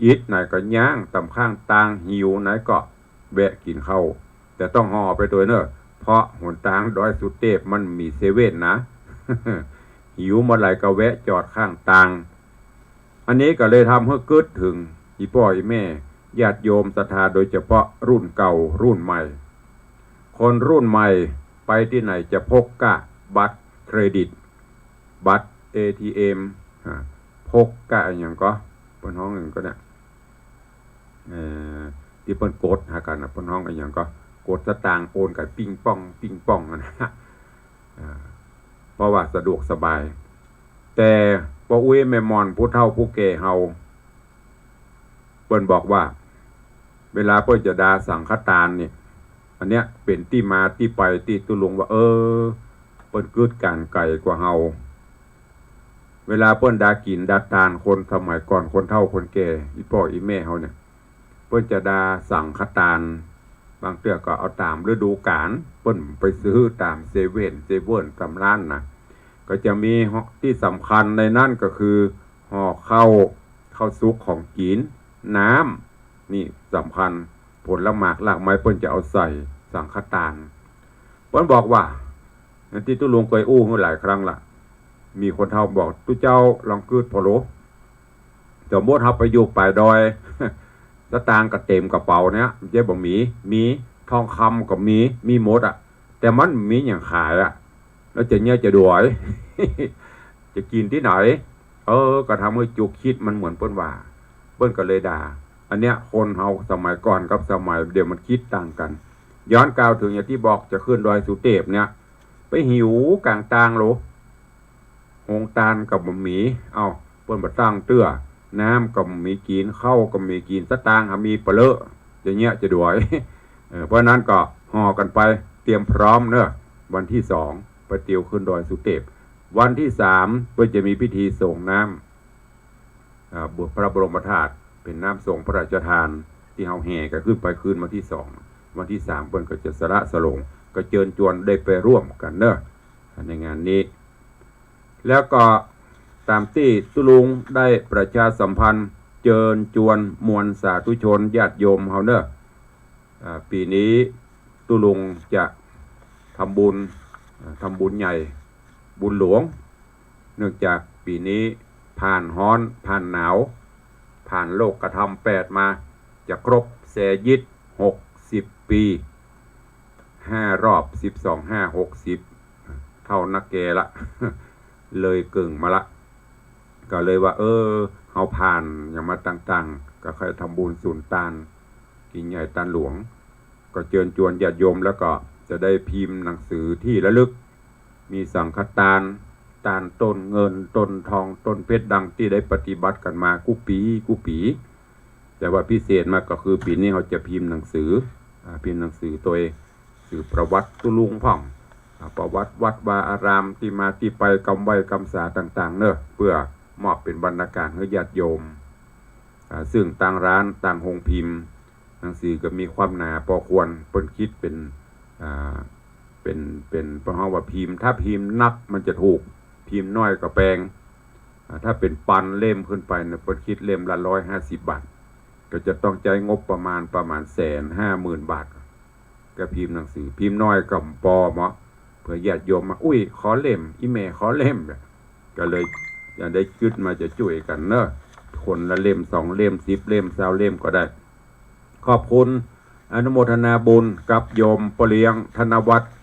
อิดไหนก็ย่างตำข้างตางหิวไหนก็แวะกินข้าวแต่ต้องห่อไปตัวเนอะเพราะหนทางดอยสุเทพมันมีเซเว่นนะ หิวเมื่อไหร่ก็แวะจอดข้างตางอันนี้ก็เลยทำให้เกิดถึงอีพ่ออีแม่ญาติโยมศรัทธาโดยเฉพาะรุ่นเก่ารุ่นใหม่คนรุ่นใหม่ไปที่ไหนจะพกกะบัตรเครดิตบัตร ATM พกกะอย่างก็ปนห้องหนึ่งก็เนี่ยที่เปิ้นกดหากันปนห้องอย่างก็กดสตางค์โอนกับปิ้งป้องนะเพราะว่าสะดวกสบายแต่พออุ้ยแม่มอนผู้เฒ่าผู้แก่เฮาเปิ้นบอกว่าเวลาเปิ้นจะด่าสังฆทานเนี่ยอันเนี้ยเป็นที่มาที่ไปที่ตุลุงว่าเปิ้นเกิดการไกลกว่าเฮาเวลาเปิ้นด่ากินด่าทานคนสมัยก่อนคนเฒ่าคนแก่อีพ่ออีแม่เฮาเนี่ยเปิ้นจะด่าสังฆทานบางเทื่อก็เอาตามฤดูกาลเปิ้นไปซื้อตามเซเว่นตามร้านนะก็จะมีที่สำคัญในนั้นก็คือห่อข้าวซุกของกินน้ำนี่สำคัญผลละหมากหลากไม้เปิ้นจะเอาใส่สังฆทานเปิ้นบอกว่าที่ตุลุงเคยอู้หลายครั้งละมีคนเฒ่าบอกตุเจ้าลองคืดพอโลสมมติเฮาไปอยู่ปลายดอยสตางค์ก็เต็มกระเป๋าเนี้ยเจ๊บอกมีทองคำก็มีหมดอ่ะแต่มันมีอย่างขายอ่ะแล้วจะเนี่ยจะดวย จะกินที่ไหนก็ทำให้จุกคิดมันเหมือนเปิ้นว่าเปิ้นก็เลยด่าอันเนี้ยคนเฮาสมัยก่อนกับสมัยเดี๋ยวมันคิดต่างกันย้อนกล่าวถึงอย่างที่บอกจะขึ้นดอยสุเทพเนี่ยไปหิวกลางตางโลหงตาลกับบะหมี่เปิ้นบ่ตั้งเตื้อน้ำก็มีกินข้าวก็มีกินสตางค์มีเปลอะอย่างเงี้ยจะดวย เพราะนั้นก็ห่อกันไปเตรียมพร้อมเนอะวันที่2ไปเตียวขึ้นดอยสุเทพวันที่3ก็จะมีพิธีส่งน้ำบุพระบรมธาตุเป็นน้ำส่งพระราชทานที่เฮาแห่กันขึ้นไปคืนวันที่2วันที่3เพิ่นก็จะสละสลงก็เชิญชวนได้ไปร่วมกันเนอะในงานนี้แล้วก็ตามที่ตุลุงได้ประชาสัมพันธ์เชิญชวนมวลสาธุชนญาติโยมเฮาเนอะปีนี้ตุลุงจะทำบุญใหญ่บุญหลวงเนื่องจากปีนี้ผ่านร้อนผ่านหนาวผ่านโลกกระทำ8มาจะครบแสยิด60 ปี5 รอบ12 5 60เท่านักแกละ เลยกึ่งมาละก็เลยว่าเฮาผ่านอย่างมาต่างๆก็ค่อยทำบุญศูนย์ตาลกิ่งใหญ่ตาลหลวงก็เชิญชวนญาติโยมแล้วก็จะได้พิมพ์หนังสือที่ระลึกมีสังฆทาน ตาลต้นเงินต้นทองต้นเพชรดังที่ได้ปฏิบัติกันมากุปี แต่ว่าพิเศษมากก็คือปีนี้เขาจะพิมพ์หนังสือตัวสื่อประวัติตุลุงพ่องประวัติวัดวาอารามที่มาที่ไปกำไว้กำสาต่างๆเนอะเพื่อมอบเป็นบรรณาการให้ญาติโยมซึ่งต่างร้านต่างโรงพิมพ์หนังสือก็มีความหนาพอควรเปิ้นคิดเป็นเพราะว่าพิมพ์ถ้าพิมพ์นักมันจะถูกพิมพ์น้อยก็แพงถ้าเป็นปันเล่มขึ้นไปเนี่ยเปิ้นคิดเล่มละ150 บาทก็จะต้องใช้งบประมาณ150,000 บาทก็พิมพ์หนังสือพิมพ์น้อยกับปอมเพื่อญาติโยมมาอุ้ยขอเล่มอีเมขอเล่มก็เลยจะได้จุดมาจะช่วยกันเนอะคนละเล่ม2 เล่ม10 เล่ม20 เล่มก็ได้ขอบคุณอนุโมทนาบุญกับโยมปเลี้ยงธนวัฒน์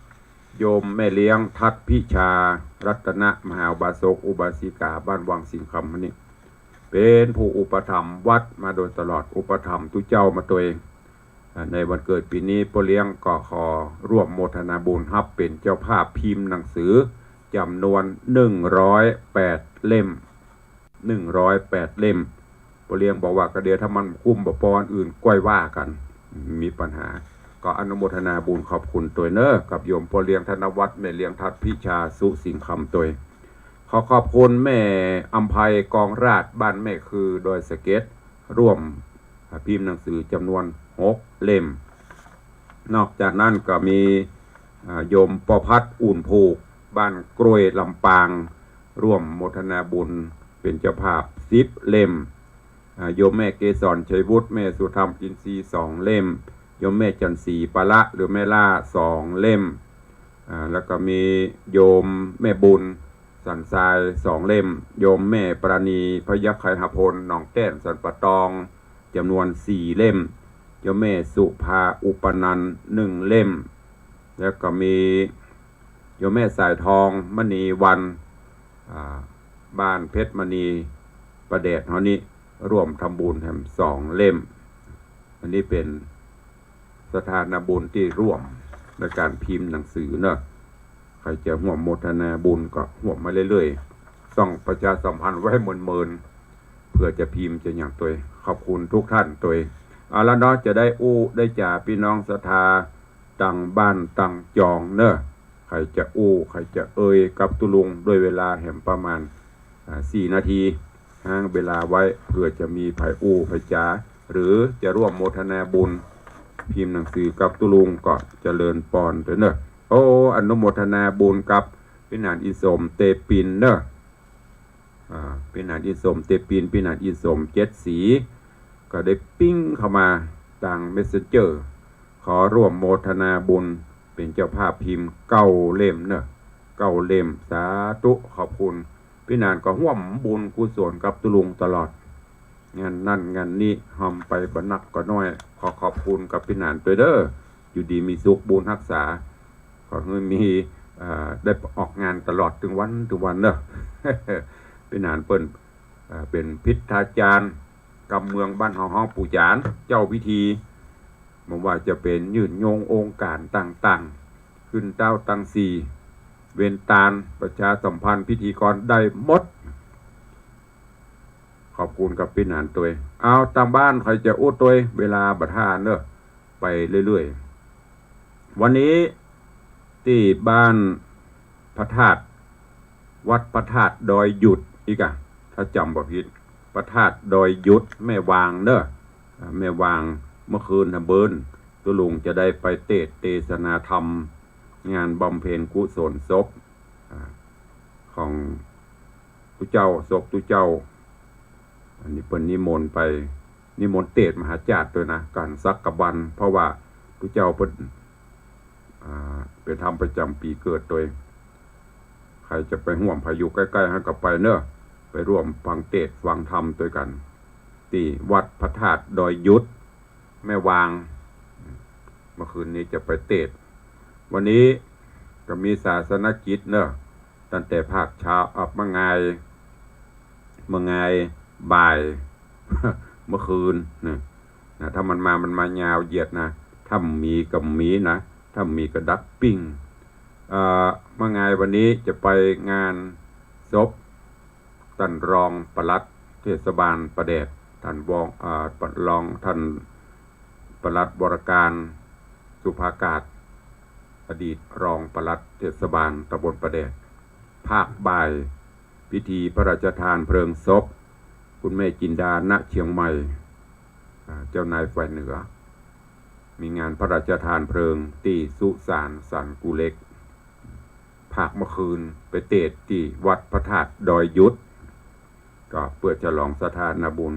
โยมแม่เลี้ยงทัดพิชารัตนมหาอุบาสกอุบาสิกาบ้านวังสิงคำนี่เป็นผู้อุปถัมภ์วัดมาโดยตลอดอุปถัมภ์ทุกเจ้ามาตัวเองในวันเกิดปีนี้ปเลี้ยงก็ขอร่วมโมทนาบุญรับเป็นเจ้าภาพพิมพ์หนังสือจำนวน108 เล่ม108 เล่มปเลี้ยงบอกว่ากระเดียถ้ามันคุ้มบ่ปอนอื่นก้อยว่ากันมีปัญหาก็อนุโมทนาบุญขอบคุณตัวเนอกับโยมปเลี้ยงธนวัฒน์แม่เลี้ยงทัดพิชาสุสิงคำตัวขอขอบคุณแม่อัมภัยกองราชบ้านแม่คือโดยสเก็ตร่วมพิมพ์หนังสือจำนวน6 เล่มนอกจากนั้นก็มีโยมประพัฒน์อุ่นผูกบ้านกรวยลำปางร่วมโมทนาบุญเป็นเจ้าภาพ10 เล่มโยมแม่เกษรชัยวุฒิแม่สุธรรมอินทรีย์2 เล่มโยมแม่จันทรีปะละหรือแม่ล่า2 เล่มแล้วก็มีโยมแม่บุญสันทราย2 เล่มโยมแม่ปราณีพยัคฆ์ไคหพลหนองแก้มสันปะตองจำนวน4 เล่มโยมแม่สุภาอุปนันท์1 เล่มแล้วก็มีโยมแม่สายทองมณีวันบ้านเพชรมณีประเดชเฮานี้ร่วมทำบุญแถม2 เล่มอันนี้เป็นสถานบุญที่ร่วมในการพิมพ์หนังสือเนอะใครจะร่วมโมทนาบุญก็ร่วมมาเรื่อยๆต้องประชาสัมพันธ์ไว้ให้เมินเพื่อจะพิมพ์จะอย่างตัวขอบคุณทุกท่านตัวเอาละเนาะจะได้ได้จ่าพี่น้องศรัทธาต่างบ้านต่างจองเนอะใครจะใครจะกับตุลุงด้วยเวลาแห่งประมาณ4 นาทีห้างเวลาไว้เพื่อจะมีไผ่ไผ่จ๋าหรือจะร่วมโมทนาบุญพิมพ์หนังสือกับตุลุงก็เจริญปอนเนอะอนุโมทนาบุญกับพินานอิสมเตปินเนอะพินานอิสมเตปินพินานอิสม7 สีก็ได้ปิ้งเข้ามาทางเมสเซนเจอร์ขอร่วมโมทนาบุญเป็นเจ้าภาพพิมพ์9 เล่มเนอะ9 เล่มสาธุขอบคุณพี่นานก็ห่วมบุญกุศลกับตุลุงตลอดงานนั่นงานนี้ทำไปบรรนักก็น้อยขอบคุณกับพี่นานตัวเด้ออยู่ดีมีสุขบุญรักษาขอให้มีได้ออกงานตลอดถึงวันเนอะ พี่นานเปิ้นเป็นพิธาจารย์กำเมืองบ้านห้องปู่จานเจ้าพิธีไม่ว่าจะเป็นยืนโยงองค์การต่างๆขึ้นเต้าตังสีเวนตาลประชาสัมพันธ์พิธีกรได้หมดขอบคุณกับพี่นานตัวเอาตามบ้านใครจะอู้ตัวเวลาบัดท่าเนอะไปเรื่อยๆวันนี้ที่บ้านพระธาตุวัดพระธาตุดอยหยุดอีกอะถ้าจำบ่ผิดพระธาตุดอยหยุดแม่วางเนอะแม่วางเมื่อคืนทำเบินตุลุงจะได้ไปเทศนาธรรมงานบำเพ็ญกุศลศพของตุเจ้าศพตุเจ้าอันนี้เป็นนิมนต์ไปนิมนต์เทศมหาจารย์ด้วยนะการซักกบันเพราะว่าตุเจ้าเป็นธรรมประจำปีเกิดโดยใครจะไปห่วมพายุใกล้ๆให้กับไปเนอะไปร่วมฟังเทศฟังธรรมด้วยกันที่วัดพระธาตุดอยยุทธแม่วางเมื่อคืนนี้จะไปเทศวันนี้ก็มีศาสนกิจเนอะตั้งแต่ภาคเช้าเมื่อไงบ่าย เมื่อคืนนะถ้ามันมายาวเหยียดนะถ้ามีกับมีนะถ้ามีกระดักปิ้งเมื่อไงวันนี้จะไปงาน ศพท่านรองปลัดเทศบาลประแดดท่านรองท่านปลัดบรการสุภากาศอดีตรองปลัดเทศบาลตำบลประแดดภาคบ่ายพิธีพระราชทานเพลิงศพคุณแม่จินดาณเชียงใหม่เจ้านายฝ่ายเหนือมีงานพระราชทานเพลิงที่สุสานสันกูเล็กภาคเมื่อคืนไปเตดที่วัดพระธาตุดอยยุทธก็เพื่อฉลองสถานบุญ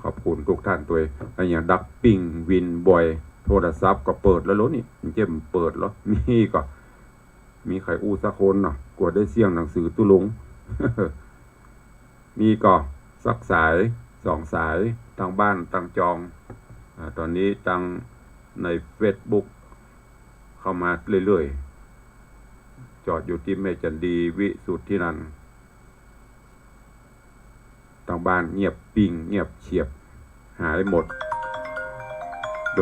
ขอบคุณทุกท่านตัวอย่างดับปิ้งวินบ่อยโทรศัพท์ก็เปิดแล้วนี่เจ็มเปิดแล้วมีใครอู้สักคนเนาะกลัวได้เสี่ยงหนังสือตุลุง มีก็สักสาย2 สายทางบ้านทางจองตอนนี้ทางใน Facebook เข้ามาเรื่อยๆจอดอยู่ที่แม่จันดีวิสุทธินันท์ทางบ้านเงียบปิงเงียบเฉียบหายหมดดู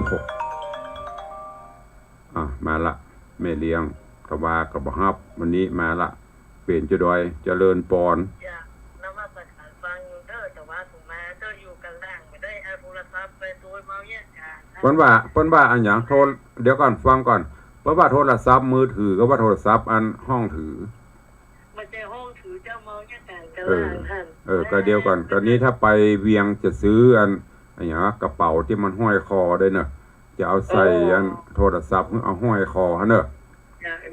มาละแม่เลี้ยงกวากับฮับวันนี้มาละเปลี่ยนจะดอยเจริญปอนนวัตกรรมฟังเด้อแต่ว่าผมมาเด้ออยู่กลางล่างไม่ได้เอาโทรศัพท์ไปตัวเมาเนี่ยเพิ่นว่าอันหยังโทรเดี๋ยวก่อนฟังก่อนเพราะว่าโทรศัพท์มือถือก็ว่าโทรศัพท์อันห้องถือมันจะห้องถือเจ้าเมาเนี่ยกลางล่างท่านก็เดียวก่อนตอนนี้ถ้าไปเวียงจะซื้ออันอย่างกระเป๋าที่มันห้อยคอได้เนอะจะเอาใส่อันโทรศัพท์เอาห้อยคอฮะเนอะ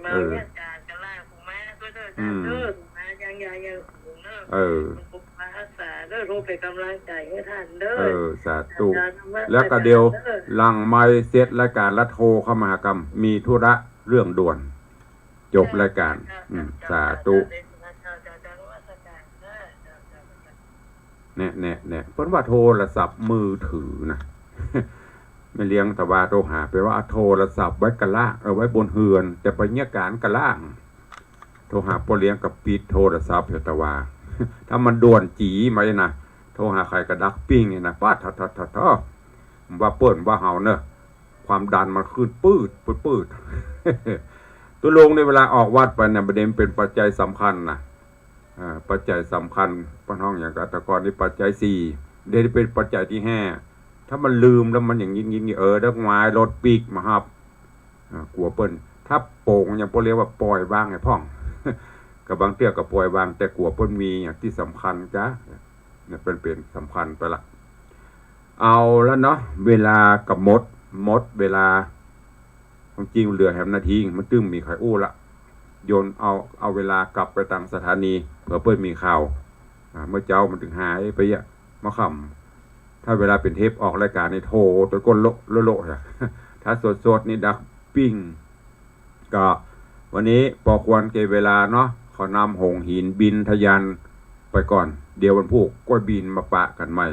เมาเนี่ยกลางล่างผมมาก็เด้อมายังผมเนอะผมมาอาสาเด้อโทรไปกำลังใจให้ท่านเด้อสาธุแล้วก็เดียวหลังไม้เสร็จรายการละโทรเข้ามากรรมมีธุระเรื่องด่วนจบรายการสาธุเนี่ยเพิ่นว่าโทรศัพท์มือถือนะไม่เลี้ยงแต่ว่าโทรหาไปว่าโทรศัพท์ไว้กะล่างไว้บนเฮือนแต่ไปเนี่ยการกะล่างโทรหาพ่อเลี้ยงกับปิดโทรศัพท์แต่ว่าถ้ามันด่วนจีมาเลยนะโทรหาใครกระดักปิ้งเนี่ยนะป้าทัดว่าเปิ่นว่าเฮาเนอะความดันมันขึ้นปืดตัวลงในเวลาออกวัดไปเนี่ยประเด็นเป็นปัจจัยสำคัญนะปัจจัยสำคัญป้อนห้องอย่างกตะกรนี่ปัจจัย4เดี๋ยวเป็นปัจจัยที่5ถ้ามันลืมแล้วมันอย่างยิ่งดักไม้รถปีกมาครับกลัวเปิ้นถ้าโป่งอย่างพวกเรียกว่าปล่อยว่างไอ้พ่องกับบางเตี้ยกับปล่อยวางแต่กลัวเปิ้นมีอย่างที่สำคัญจ้ะเนี่ยเป็นสำคัญไปละเอาแล้วเนาะเวลากับมดเวลาจริงเหลือแหมนาทีมันตึ้งมีใครอู้ละโยนเอาเวลากลับไปตามสถานีเผื่อเปิ้นมีข่าวเมื่อเจ้ามันถึงหายไปอ่ะมาค่ำถ้าเวลาเป็นเทปออกรายการนี่โทรตะก้นโลอ่ะถ้าสดนี่ดักปิ้งก็วันนี้พอควรเก็บเวลาเนาะขอนำหงหินบินทะยันไปก่อนเดี๋ยววันพุธก็บินมาปะกันใหม่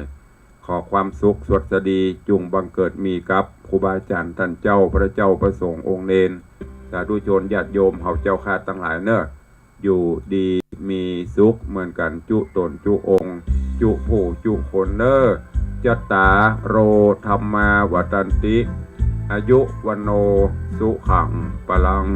ขอความสุขสวัสดีจุงบังเกิดมีกับครูบาอาจารย์ท่านเจ้าพระเจ้าประสงค์องค์เนรสาธุชนญาติโยมเฮาเจ้าข้าทั้งหลายเนอะอยู่ดีมีสุขเหมือนกันจุตนจุองค์จุผู้จุคนเนอะจัตตาโรธรรมาวัตันติอายุวันโนสุขังปลัง